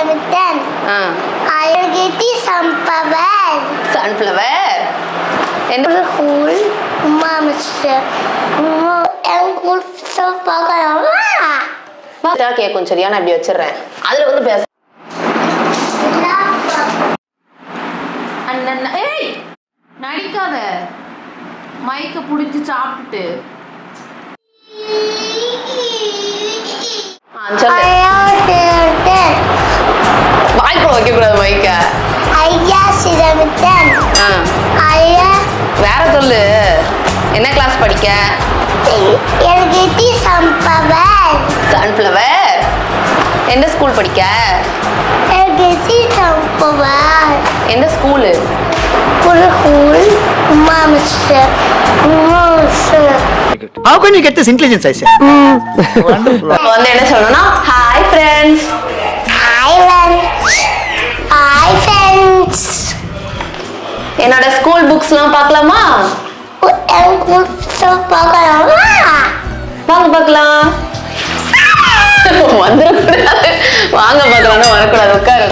சிரமித்தன் அழகேத்தி சம்பவர் sunflower என்ன கூழ் Uma mister கூழ் பார்க்கலாமா கேட்கும் சரியா நான் இப்படி வச்சிடுறேன் அதுல வந்து பேச ஏய் நடிக்காத மைக்க புடிச்சு சாப்பிட்டுட்டு வாய்க்குள்ள வைக்க கூடாது மைக்க ஐயா சிரமித்தன் ஐயா வேற சொல்லு என்ன கிளாஸ் படிக்க எல்கேஜி சம்பவர் சன்ஃப்ளவர் எந்த ஸ்கூல் படிக்க எல்கேஜி சம்பவர் எந்த ஸ்கூலு கூழ் Uma mister How can you get this intelligence, I say? வந்து என்ன சொல்லணும்னா ஹாய் ஃப்ரெண்ட்ஸ் ஹாய் ஃப்ரெண்ட்ஸ் என்னோட ஸ்கூல் புக்ஸ்லாம் பார்க்கலாமா பார்க்கலாமா வாங்க பார்க்கலாம் வந்துடக்கூடாது வாங்க பார்க்கலாம்னு வரக்கூடாது உட்காரு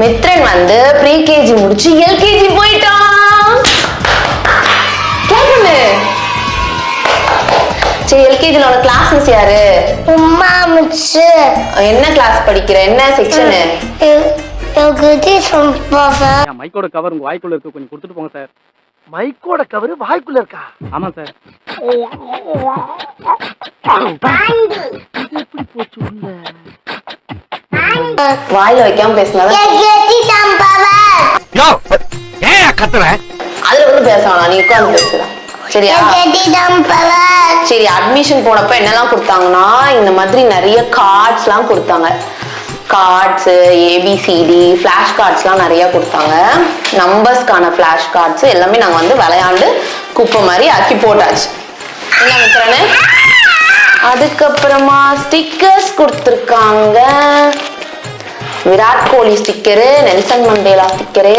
மித்ரன் வந்து ப்ரீகேஜி முடிச்சு எல்கேஜி போயிட்டான் கேட்கணு சரி எல்கேஜில உனக்கு கிளாஸ் மிஸ் யாரு உமா மிஸ் என்ன கிளாஸ் படிக்கிற என்ன செக்ஷனு எல்கேஜி சம்பவர் மைக்கோட கவர் உங்க வாய்க்குள்ள இருக்கு கொஞ்சம் கொடுத்துட்டு போங்க சார் மைக்கோட கவர் வாய்க்குள்ள இருக்கா? ஆமா சார் எப்படி போச்சு உள்ள? வாயில வைக்காம பேசினாதான் எல்கேஜி சம்பவர் யோ ஏன் கத்துற? அதுல வந்து பேச வேணாம் நீ உட்கார்ந்து பேசுறேன் சரியா எல்கேஜி சம்பவர் சரி அட்மிஷன் போனப்ப என்னெல்லாம் கொடுத்தாங்கன்னா இந்த மாதிரி நிறைய கார்ட்ஸ்லாம் கொடுத்தாங்க கார்ட்ஸு ஏபிசிடி ஃப்ளாஷ் கார்ட்ஸ்லாம் நிறைய கொடுத்தாங்க நம்பர்ஸ்க்கான ஃப்ளாஷ் கார்ட்ஸ் எல்லாமே நாங்கள் வந்து விளையாண்டு குப்பை மாதிரி ஆக்கி போட்டாச்சு என்ன மித்ரனு அதுக்கப்புறமா ஸ்டிக்கர்ஸ் கொடுத்துருக்காங்க Virat Kohli sticker Nelson Mandela sticker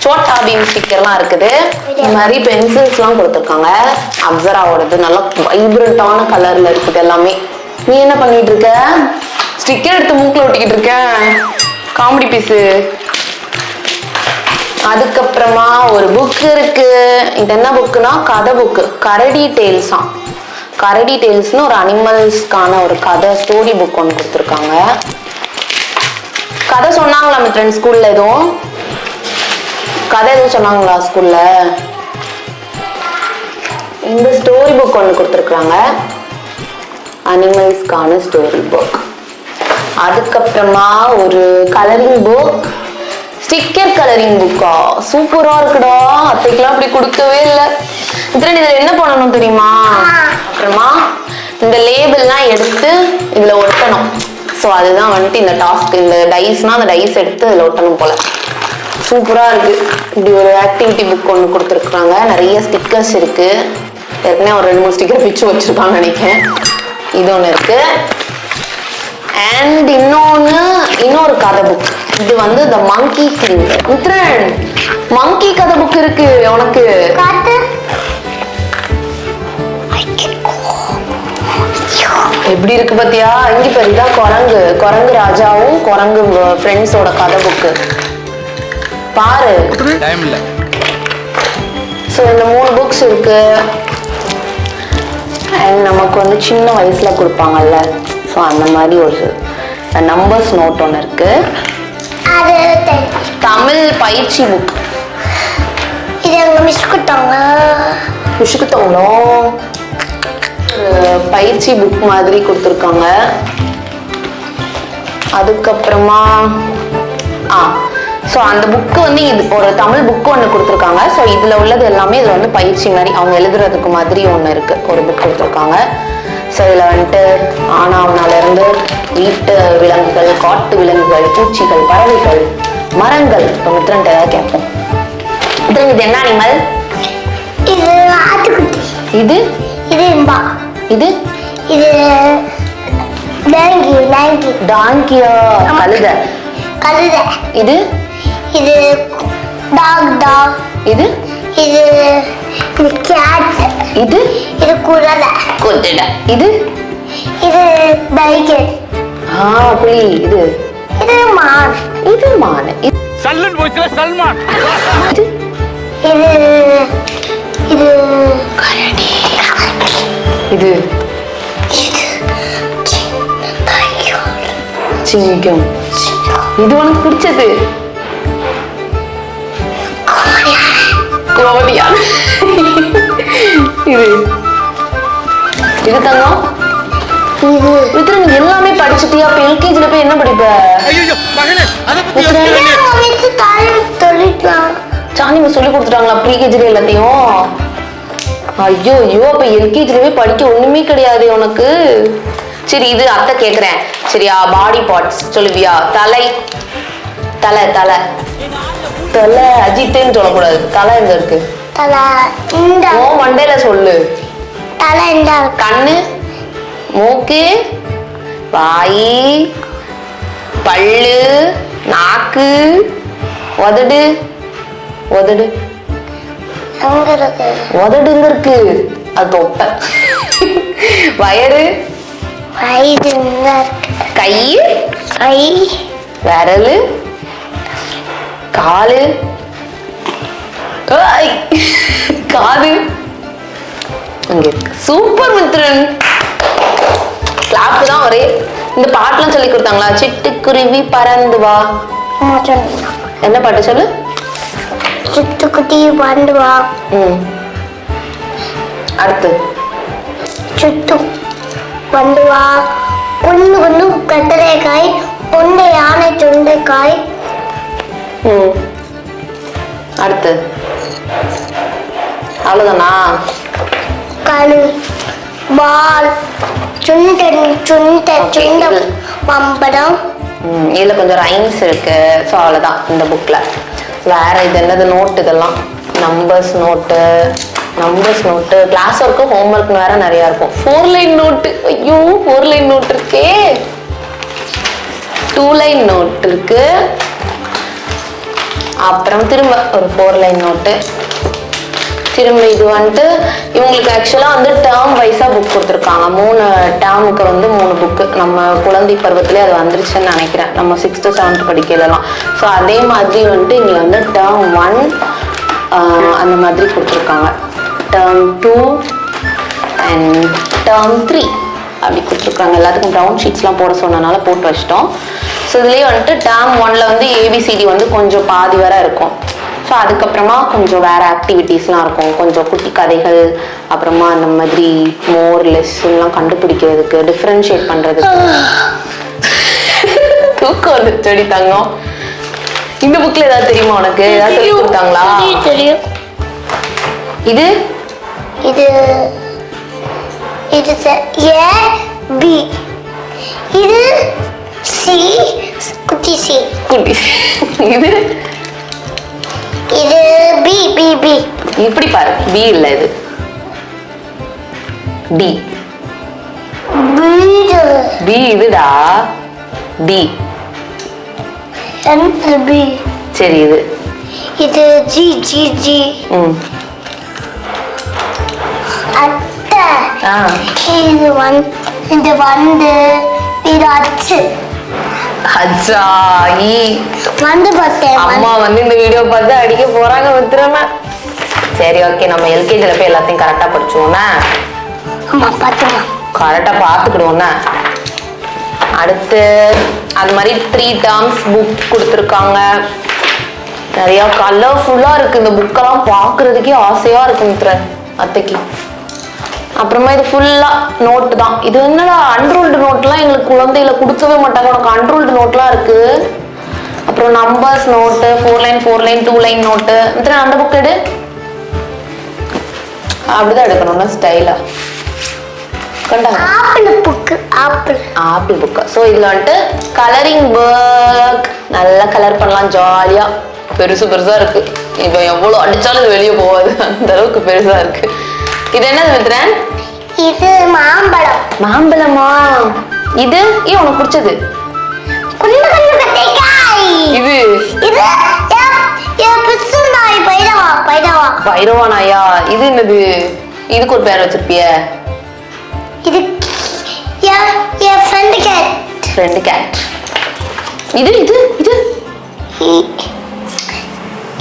Chhota Bheem ஸ்டிக்கர்லாம் இருக்குது இந்த மாதிரி பென்சில்ஸ்லாம் கொடுத்துருக்காங்க அப்சராவோடது நல்லா வைப்ரண்டான கலர்ல இருக்குது எல்லாமே நீ என்ன பண்ணிட்டு இருக்க ஸ்டிக்கர் எடுத்து மூக்கில் ஒட்டிக்கிட்டு இருக்க காமெடி பீஸு அதுக்கப்புறமா ஒரு புக் இருக்கு இது என்ன புக்குனா கதை புக்கு கரடி டெய்ல்ஸாம் கரடி டெய்ல்ஸ்னு ஒரு அனிமல்ஸ்க்கான ஒரு கதை ஸ்டோரி புக் ஒன்று கொடுத்துருக்காங்க கதை சொன்னாங்களா மித்ரன் ஸ்கூல்ல எதுவும் கதை எதுவும் சொன்னாங்களா ஸ்கூல்ல இந்த ஸ்டோரி புக் ஒன்று கொடுத்துருக்காங்க அனிமல்ஸ்க்கான ஸ்டோரி புக் அதுக்கப்புறமா ஒரு கலரிங் புக் ஸ்டிக்கர் கலரிங் புக்கா சூப்பரா இருக்குடா அத்தைக்கெல்லாம் அப்படி கொடுக்கவே இல்லை மித்ரன் இதுல என்ன பண்ணணும் தெரியுமா அப்புறமா இந்த லேபிள்லாம் எடுத்து இதுல ஒட்டணும் ஸோ அதுதான் வந்துட்டு இந்த டாஸ்க் இந்த டைஸ்னா அந்த டைஸ் எடுத்து இதுல ஒட்டணும் போல சூப்பரா இருக்கு இப்படி ஒரு ஆக்டிவிட்டி புக் ஒன்று கொடுத்துருக்குறாங்க நிறைய ஸ்டிக்கர்ஸ் இருக்கு ஏற்கனவே ஒரு 2-3 ஸ்டிக்கர் பிச்சு வச்சிருக்கான்னு நினைக்கிறேன் இது ஒன்று இருக்கு அண்ட் இன்னொரு கதை புக் இது வந்து த மங்கி கிங் மித்ரன் மங்கி கதை புக் இருக்கு உனக்கு எப்படி இருக்கு பாத்தியா இங்க பெரிதா குரங்கு ராஜாவும் குரங்கு ஃப்ரெண்ட்ஸோட கதை புக்கு பாரு டைம் இல்ல ஸோ இந்த 3 புக்ஸ் இருக்கு அண்ட் நமக்கு வந்து சின்ன வயசுல கொடுப்பாங்கல்ல ஸோ அந்த மாதிரி ஒரு நம்பர்ஸ் நோட் ஒன்று இருக்கு தமிழ் பயிற்சி புக் இது எங்க மிஸ் கொடுத்தாங்க விஷுக்குத்தவங்களோ பயிற்சி புக் மாதிரி கொடுத்துருக்காங்க அதுக்கப்புறமா ஸோ அந்த புக்கு வந்து இது ஒரு தமிழ் புக்கு ஒன்று கொடுத்துருக்காங்க ஸோ இதில் உள்ளது எல்லாமே இதில் வந்து பயிற்சி மாதிரி அவங்க எழுதுறதுக்கு மாதிரி ஒன்று இருக்கு ஒரு புக் கொடுத்துருக்காங்க ஸோ இதில் வந்துட்டு ஆனாவனாலேருந்து வீட்டு விலங்குகள் காட்டு விலங்குகள் பூச்சிகள் பறவைகள் மரங்கள் இப்போ மித்ரன் ஏதாவது கேட்போம் மித்ரன் இது என்ன அனிமல் இது ஆட்டுக்குட்டி இது இது இம்பா இது இது டாங்கியா கழுத இது இது டாக் இது இது கேட் இது குதிரை இது இது டைகர் புலி இது இது இது மான். இது மான். சல்லன் போச்சுல சல்மான். இது இது இது கரடி. இது சிங்கம். இது உனக்கு பிடிச்சது கோழியான். இது இது தங்கம். இது வித்ரா நீ எல்லாமே படிச்சுட்டியா? அப்ப எல்கேஜில போய் என்ன படிப்ப? ஐயோ மகனே அத பத்தி வித்ரா, வச்சு தாய் சொல்லிட்டான். சாணிமா சொல்லி கொடுத்துட்டாங்களா ப்ரீகேஜில எல்லாத்தையும்? ஐயோ ஐயோ, அப்ப எல்கேஜில போய் படிக்க ஒண்ணுமே கிடையாது உனக்கு. சரி இது அத்தை கேக்குறேன் சரியா? பாடி பார்ட்ஸ் சொல்லுவியா? தலை தலை தலை தலை அஜித்துன்னு சொல்லக்கூடாது. தலை எங்க இருக்கு? தலை இந்த ஓ மண்டையில சொல்லு. தலை இந்த கண்ணு, மூக்கு, வாய், பல்லு, நாக்கு, உதடு. உதடு எங்க இருக்கு? உதடுங்க இருக்கு, அது தொப்பை. வயறு, வயிறு இந்த இருக்கு. கை, கை, விரலு, காலு, ஐ, காது இங்க இருக்கு. சூப்பர் மித்ரன், கிளாப் தான் ஒரே. இந்த பாட்டுலாம் சொல்லி கொடுத்தாங்களா? சிட்டுக்குருவி பறந்து வா. என்ன பாட்டு சொல்லு? சிட்டுக்குட்டி வந்து வா. அடுத்து சுட்டு வந்து வா. ஒண்ணு ஒண்ணு கத்திரைக்காய், ஒன்று யானை சுண்டைக்காய். அடுத்து அவ்வளவுதானா? கழு பால் சுண்ட சுண்ட சுண்ட பம்பரம். இதுல கொஞ்சம் ரைம்ஸ் இருக்கு. ஸோ அவ்வளவுதான் இந்த புக்ல. வேற இது என்னது? நோட், இதெல்லாம் numbers note. Numbers note, class work, home work வேற நிறைய இருக்கும். 4 லைன் நோட்டு. ஐயோ 4 லைன் நோட் இருக்கே. 2 லைன் நோட் இருக்கு. அப்புறம் திரும்ப ஒரு 4 லைன் நோட்டு. திரும்ப இது வந்துட்டு இவங்களுக்கு ஆக்சுவலா வந்து டேர்ம் வைஸா புக் கொடுத்துருக்காங்க. 3 டேர்முக்கு வந்து 3 புக்கு. நம்ம குழந்தை பருவத்திலே அது வந்துருச்சுன்னு நினைக்கிறேன், நம்ம 6th 7th படிக்கலாம். ஸோ அதே மாதிரி வந்துட்டு இங்க வந்து டேர்ம் 1 அந்த மாதிரி கொடுத்துருக்காங்க. டேர்ம் 2 அண்ட் டேர்ம் 3 அப்படி கொடுத்துருக்காங்க. எல்லாத்துக்கும் ப்ரௌன் ஷீட்ஸ்லாம் போட சொன்னனால போட்டு வச்சிட்டோம். ஸோ இதுலேயே வந்துட்டு டேர்ம் 1ல வந்து ஏபிசிடி வந்து கொஞ்சம் பாதி வரை இருக்கும். ஸோ அதுக்கப்புறமா கொஞ்சம் வேற ஆக்டிவிட்டீஸ்லாம் இருக்கும், கொஞ்சம் குட்டி கதைகள், அப்புறமா அந்த மாதிரி மோர் லெஸ்லாம் கண்டுபிடிக்கிறதுக்கு, டிஃப்ரென்ஷியேட் பண்றதுக்கு. தூக்கம் வந்து செடி தங்கம். இந்த புக்ல ஏதாவது தெரியுமா உனக்கு? ஏதாவது சொல்லி கொடுத்தாங்களா? தெரியும். இது இது இது ஏ பி. இது சி குட்டி சி. குட்டி. இது இது பி பி பி. இப்படி பாரு, பி இல்ல, இது டி. வீடு பி இதுடா, டி. எந்த பி? சரி இது இது ஜி ஜி ஜி. அத்தை இது வந்து இது அச்சு. அச்சா ஈ. வந்து பார்த்தேன். அம்மா வந்து இந்த வீடியோ பார்த்து அடிக்க போறாங்க வித்துறமா. சரி ஓகே, நம்ம எல்கேஜில போய் எல்லாத்தையும் கரெக்டா படிச்சுவோம்னா. அம்மா பார்த்துக்கலாம். கரெக்டா பார்த்துக்கிடுவோம்னா. அடுத்து அது மாதிரி 3 டேர்ம்ஸ் புக் கொடுத்துருக்காங்க. நிறைய கலர்ஃபுல்லா இருக்கு. இந்த புக்கெல்லாம் பாக்குறதுக்கே ஆசையா இருக்கு மித்ரன் அத்தைக்கு. அப்புறமா இது ஃபுல்லா நோட்டு தான். இது என்னடா அன்ரூல்டு நோட்லாம் எங்களுக்கு குழந்தையில கொடுக்கவே மாட்டாங்க. உனக்கு அன்ரூல்டு நோட்லாம் இருக்கு. அப்புறம் numbers note, 4 line 4 line 2 line note. Mithran அந்த புக் எடு. அப்படிதான் எடுக்கணும்னா ஸ்டைலா. Apple book. Apple book. So இதுல வந்துட்டு கலரிங் புக். நல்லா கலர் பண்ணலாம் ஜாலியா. பெருசு பெருசா இருக்கு. இப்போ எவ்வளவு அடிச்சாலும் இது வெளியே போகாது, அந்த அளவுக்கு பெருசா இருக்கு. இது என்னது மித்ரன்? இது மாம்பழம். மாம்பழமா? இது ஏன் உனக்கு பிடிச்சது? குண்டு குண்டு கத்திரிக்காய். இது பிசுநாய் பைரவா. பைரவா நாயா? இது என்னது? இதுக்கு ஒரு பேர் வச்சிருப்பிய? இது என் ஃப்ரெண்ட் கேட். Friend cat. இது இது இது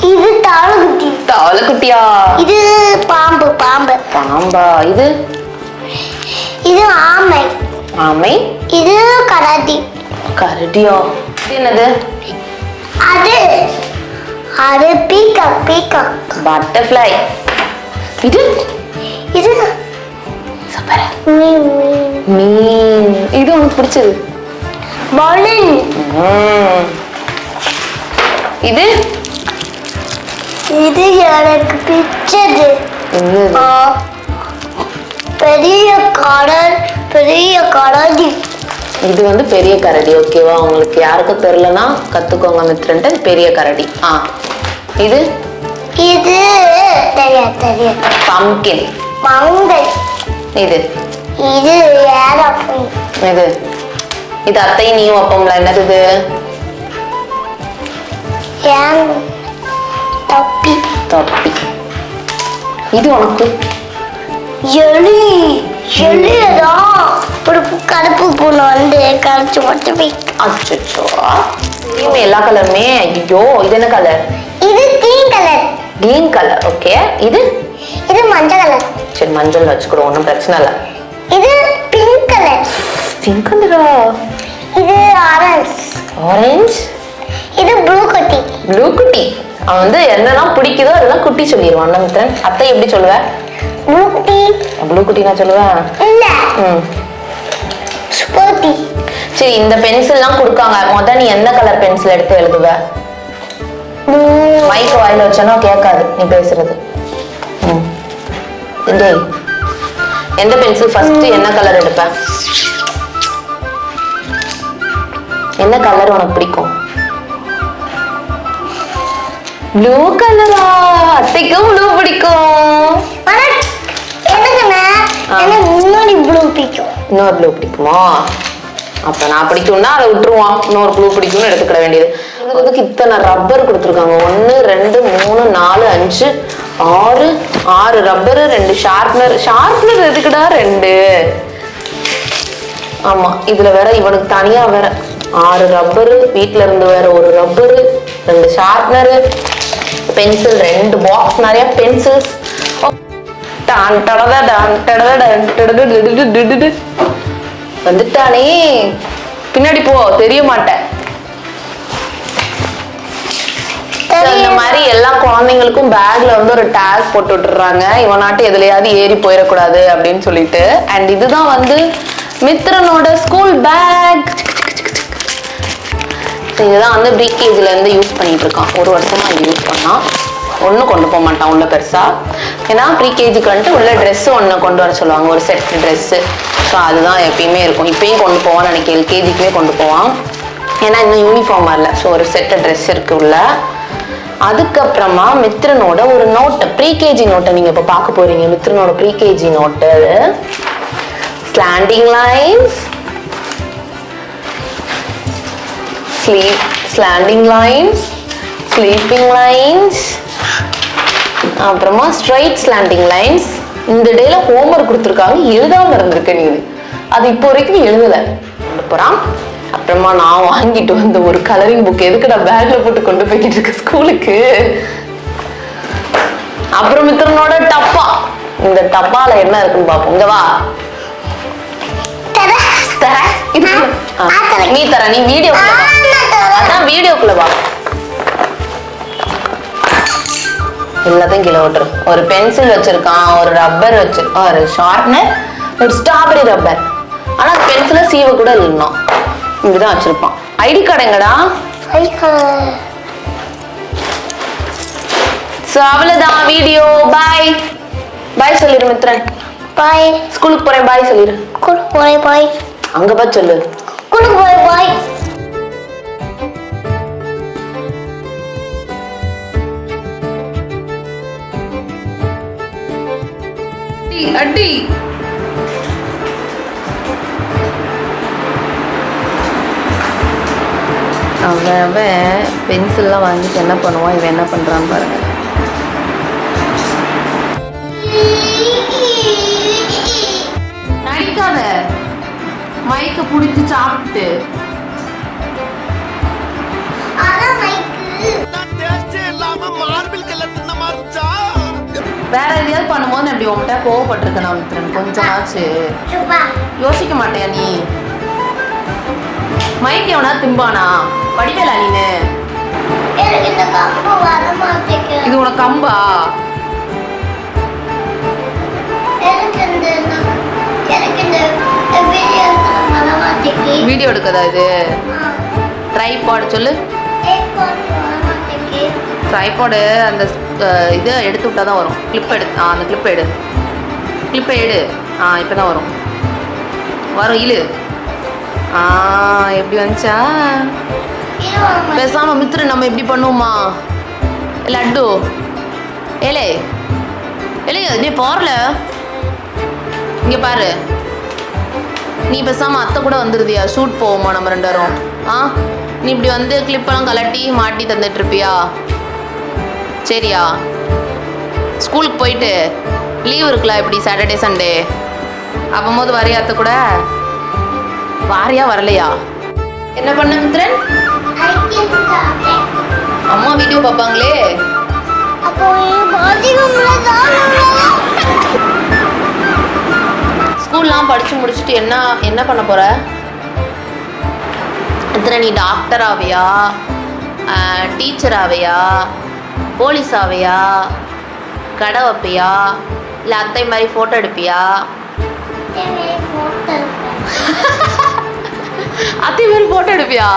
இது தாளகுட்டி. தவளைக்குட்டியா? இது பாம்பு. பாம்பா? இது இது ஆமை. ஆமை. இது கரடி. கரடியா? இது என்னது? அது பீகாக். பட்டர்ஃப்ளை. இது சூப்பர். மீன். இது உனக்கு பிடிச்சது? பலூன். இது எனக்கு பிடிச்சது. பெரிய கரடி. இது வந்து பெரிய கரடி. ஓகேவா? உங்களுக்கு யாருக்கும் தெரியலனா கத்துக்கோங்க மித்ரன்ட்டு. பெரிய கரடி. இது தெரியாது. பம்கின். மங்கை. இது ஏரோப்ளேன். இது அத்தையும் நீயும் வைப்போம்ல, என்னது இது? தொப்பி. இது உனக்கு? எலிதான். ஒரு கருப்பு பூனை வந்து கரைச்சு மட்டும் போய். அச்சோ, எல்லா கலருமே. ஐயோ, இது என்ன கலர்? இது கிரீன் கலர். ஓகே. இது மஞ்சள் கலர். சரி, மஞ்சள் வச்சுக்கிறோம், ஒன்றும் பிரச்சனை இல்லை. இது பிங்க் கலரா? இது ஆரஞ்சு. இது ப்ளூ குட்டி. அவன் வந்து என்னெல்லாம் பிடிக்குதோ அதெல்லாம் குட்டி சொல்லிடுவான் மித்ரன். அத்தை எப்படி சொல்லுவ? ப்ளூ குட்டி நான் சொல்லுவேன். சரி, இந்த பென்சில்லாம் கொடுக்காங்க. முதல்ல நீ எந்த கலர் பென்சில் எடுத்து எழுதுவ? மைக் வாயில வச்சனா கேட்காது நீ பேசுறது. எந்த பென்சில் ஃபர்ஸ்ட் என்ன கலர் எடுப்ப? என்ன கலர் உனக்கு பிடிக்கும்? ப்ளூ கலரா? அத்தைக்கும் ப்ளூ பிடிக்கும். முன்னாடி ப்ளூ பிடிக்கும். இன்னொரு ப்ளூ பிடிக்குமா? அப்ப நான் பிடிக்கும்னா அதை விட்டுருவான். இன்னொரு ப்ளூ பிடிக்கும்னு எடுத்துக்கிட வேண்டியது. இதுக்கு இத்தனை ரப்பர் கொடுத்துருக்காங்க. 1 2 3 4 5 6 ரப்பரு, 2 ஷார்ப்னர். எதுக்குடா 2? ஆமா, இதுல வேற இவனுக்கு தனியா வேற 6 ரப்பரு, வீட்டுல இருந்து வேற ஒரு ரப்பரு, 2 ஷார்ப்னரு, பென்சில் 2 பாக்ஸ் நிறைய பென்சில்ஸ். வந்துட்டானே, பின்னாடி போ, தெரிய மாட்டேன். இந்த மாதிரி எல்லா குழந்தைங்களுக்கும் பேக்ல வந்து ஒரு டேக் போட்டு விட்டுறாங்க, இவனாட்டு எதுலயாவது ஏறி போயிடக்கூடாது அப்படின்னு சொல்லிட்டு. அண்ட் இதுதான் வந்து மித்ரனோட ஸ்கூல் பேக். இதுதான் வந்து ப்ரீகேஜில இருந்து யூஸ் பண்ணிட்டு இருக்கான். 1 வருஷமா இது யூஸ் பண்ணான். ஒன்றும் கொண்டு போக மாட்டான் உள்ள பெருசா. ஏன்னா ப்ரீகேஜிக்கு வந்துட்டு உள்ள ட்ரெஸ் ஒன்று கொண்டு வர சொல்லுவாங்க, ஒரு செட் ட்ரெஸ்ஸு. ஸோ அதுதான் எப்பயுமே இருக்கும். இப்பயும் கொண்டு போவான்னு நினைக்கிறேன். எல்கேஜிக்குமே கொண்டு போவான். ஏன்னா இன்னும் யூனிஃபார்ம் வரல. ஸோ ஒரு செட்டு ட்ரெஸ் இருக்கு உள்ள. அதுக்கப்புறமா மித்ரனோட ஒரு நோட்டு, ப்ரீகேஜி நோட்டை நீங்க இப்போ பார்க்க போறீங்க. மித்ரனோட pre KG note. Slanting lines, slanting lines, sleeping lines, அப்புறமா ஸ்ட்ரைட் ஸ்லாண்டிங் லைன்ஸ். இந்த டேல ஹோம்ஒர்க் கொடுத்துருக்காங்க, எழுதாம இருந்திருக்க நீ. அது இப்போ வரைக்கும் எழுதல. போறான். அப்புறமா நான் வாங்கிட்டு வந்த ஒரு கலரிங் புக் எதுக்கு நான் பேக்ல போட்டு கொண்டு போய்கிட்டு இருக்க ஸ்கூலுக்கு. அப்புறம் மித்ரனோட டப்பா. இந்த டப்பால என்ன இருக்குன்னு பாப்போம். இங்க வா. நீ தர, நீ வீடியோக்குள்ள வா. அதான் வீடியோக்குள்ள வா. எல்லாத்தையும் கீழே விட்டுரு. ஒரு பென்சில் வச்சிருக்கான், ஒரு ரப்பர் வச்சிருக்கான், ஒரு ஷார்ப்னர், ஒரு ஸ்ட்ராபெரி ரப்பர். ஆனா பென்சில சீவ கூட இல்லைன்னா இப்படிதான் வச்சிருப்பான். ஐடி கார்டு எங்கடா? அவ்வளவுதான் வீடியோ. பாய் பாய் சொல்லிரு மித்ரன். பாய். ஸ்கூலுக்கு போறேன் பாய் சொல்லிரு. ஸ்கூலுக்கு போறேன் பாய். அங்க பா சொல்லு. ஸ்கூலுக்கு போறேன் பாய். அடி அவன் பென்சில்லாம் வாங்கிட்டு என்ன பண்ணுவான், இவன் என்ன பண்றான்னு பாருங்க. நடிக்காத, மைக்க புடிச்சு சாப்பிட்டு வேற எதையாவது பண்ணும்போது நான் இப்படி உன்கிட்ட கோவப்பட்டிருக்கேன் நான் மித்ரன் கொஞ்சமாச்சு. யோசிக்க மாட்டியா நீ? மைக் எவனா திம்பானா? படிக்கல நீனு? இது உனக்கு கம்பா? வீடியோ எடுக்கதா இது? ட்ரைபாட் சொல்லு. ட்ரைபாடு அந்த இதை எடுத்து விட்டா தான் வரும். கிளிப் எடு. அந்த கிளிப்பை எடு. கிளிப்பை எடு. இப்போ தான் வரும். இழு. எப்படி வந்துச்சா? பேசாம மித்ரு நம்ம எப்படி பண்ணுவோமா? லட்டு ஏலே நீ போறல இங்க பாரு. நீ பேசாம அத்தை கூட வந்துருதியா? ஷூட் போவோமா நம்ம 2 பேரும்? நீ இப்படி வந்து கிளிப்பெல்லாம் கலட்டி மாட்டி தந்துட்டு இருப்பியா? சரியா? ஸ்கூலுக்கு போயிட்டு லீவ் இருக்கலாம் இப்படி சாட்டர்டே சண்டே அப்போது வரையா அத்தை கூட? வாரியா வரலையா? என்ன பண்ண மித்ரன்? அம்மா வீடியோ பார்ப்பாங்களே. ஸ்கூல்லாம் படிச்சு முடிச்சுட்டு என்ன பண்ண போற? நீ டாக்டர் ஆவியா, டீச்சர் ஆவியா, போலீஸ் ஆவியா, கடை வைப்பியா, இல்லை அத்தை மாதிரி ஃபோட்டோ எடுப்பியா? அத்தை மாதிரி ஃபோட்டோ எடுப்பியா?